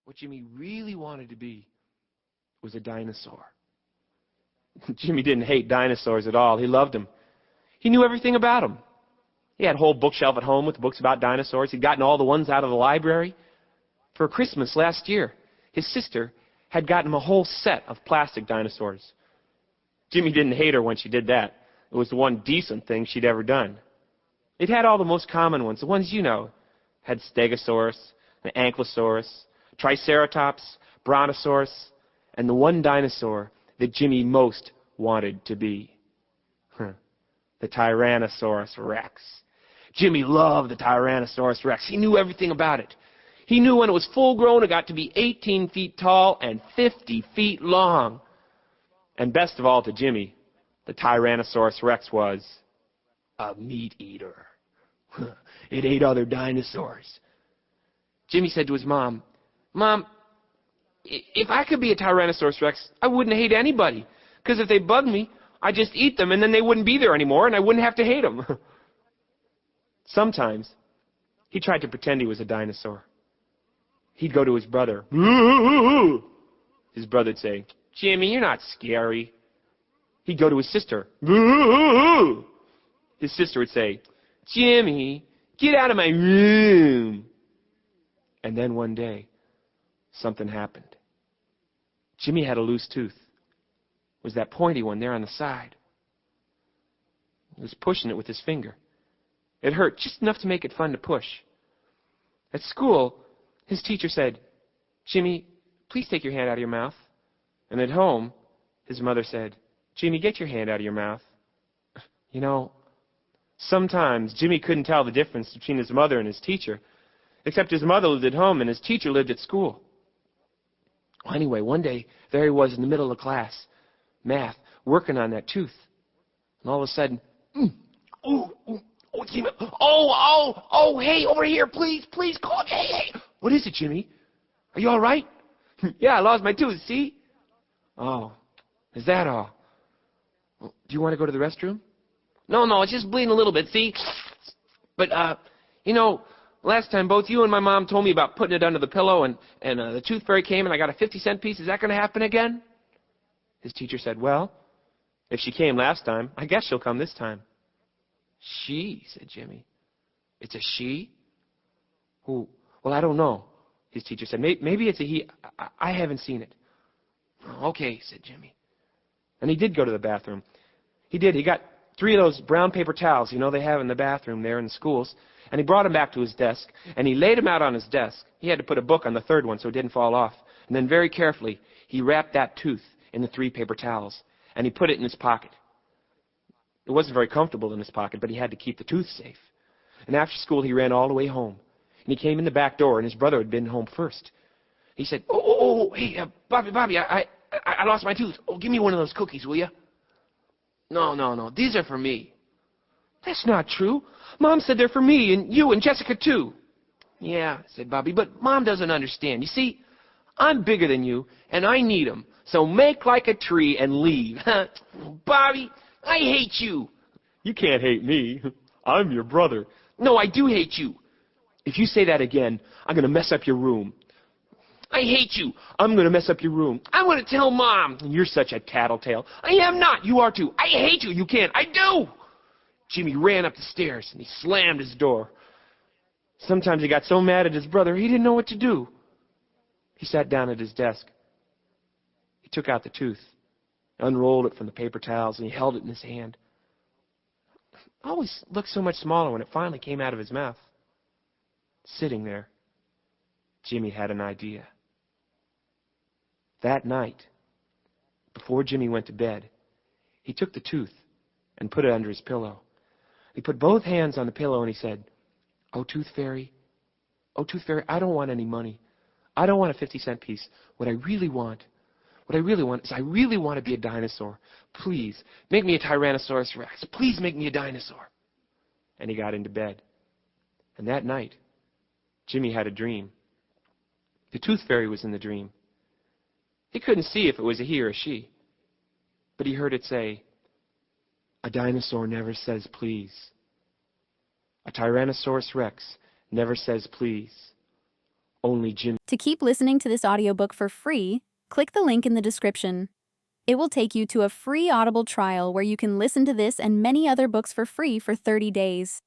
What Jimmy really wanted to be was a dinosaur. Jimmy didn't hate dinosaurs at all. He loved them. He knew everything about them. He had a whole bookshelf at home with books about dinosaurs. He'd gotten all the ones out of the library. For Christmas last year, his sister had gotten him a whole set of plastic dinosaurs. Jimmy didn't hate her when she did that. It was the one decent thing she'd ever done. It had all the most common ones, the ones you know. It had Stegosaurus, an Ankylosaurus, Triceratops, Brontosaurus, and the one dinosaur that Jimmy most wanted to be. The Tyrannosaurus Rex. Jimmy loved the Tyrannosaurus Rex. He knew everything about it. He knew when it was full grown it got to be 18 feet tall and 50 feet long. And best of all to Jimmy, the Tyrannosaurus Rex was a meat eater. It ate other dinosaurs. Jimmy said to his mom, "Mom, if I could be a Tyrannosaurus Rex, I wouldn't hate anybody. Because if they bugged me, I'd just eat them and then they wouldn't be there anymore and I wouldn't have to hate them." Sometimes he tried to pretend he was a dinosaur. He'd go to his brother. His brother'd say, "Jimmy, you're not scary." He'd go to his sister. His sister would say, "Jimmy, get out of my room." And then one day, something happened. Jimmy had a loose tooth. It was that pointy one there on the side. He was pushing it with his finger. It hurt just enough to make it fun to push. At school, his teacher said, "Jimmy, please take your hand out of your mouth." And at home, his mother said, "Jimmy, get your hand out of your mouth." You know, sometimes Jimmy couldn't tell the difference between his mother and his teacher, except his mother lived at home and his teacher lived at school. Well, anyway, one day, there he was in the middle of class, math, working on that tooth. And all of a sudden, Jimmy, hey, over here, please, call me, hey. What is it, Jimmy? Are you all right? Yeah, I lost my tooth, see? Oh, is that all? Do you want to go to the restroom? No, it's just bleeding a little bit, see? But, last time both you and my mom told me about putting it under the pillow and the tooth fairy came and I got a 50-cent piece. Is that going to happen again? His teacher said, "Well, if she came last time, I guess she'll come this time." "She," said Jimmy. "It's a she?" "Well, I don't know," his teacher said. "Maybe it's a he. I haven't seen it." "Okay," said Jimmy. And he did go to the bathroom. He did. He got 3 of those brown paper towels, they have in the bathroom there in the schools. And he brought them back to his desk, and he laid them out on his desk. He had to put a book on the 3rd one so it didn't fall off. And then very carefully, he wrapped that tooth in the 3 paper towels, and he put it in his pocket. It wasn't very comfortable in his pocket, but he had to keep the tooth safe. And after school, he ran all the way home. And he came in the back door, and his brother had been home first. He said, Hey, Bobby, I lost my tooth. Oh, give me one of those cookies, will you?" No, these are for me." "That's not true. Mom said they're for me and you and Jessica too." "Yeah," said Bobby, "but Mom doesn't understand. You see, I'm bigger than you and I need them. So make like a tree and leave." "Bobby, I hate you." "You can't hate me. I'm your brother." "No, I do hate you." "If you say that again, I'm going to mess up your room." "I hate you." "I'm going to mess up your room." "I'm going to tell Mom." "You're such a tattletale." "I am not. You are too." "I hate you. You can't." "I do." Jimmy ran up the stairs and he slammed his door. Sometimes he got so mad at his brother he didn't know what to do. He sat down at his desk. He took out the tooth, unrolled it from the paper towels, and he held it in his hand. It always looked so much smaller when it finally came out of his mouth. Sitting there, Jimmy had an idea. That night, before Jimmy went to bed, he took the tooth and put it under his pillow. He put both hands on the pillow and he said, oh, Tooth Fairy, I don't want any money. I don't want a 50-cent piece. What I really want is I really want to be a dinosaur. Please, make me a Tyrannosaurus Rex. Please make me a dinosaur." And he got into bed. And that night, Jimmy had a dream. The Tooth Fairy was in the dream. He couldn't see if it was a he or a she, but he heard it say, "A dinosaur never says please. A Tyrannosaurus Rex never says please. Only Jimmy. To keep listening to this audiobook for free, click the link in the description. It will take you to a free Audible trial where you can listen to this and many other books for free for 30 days.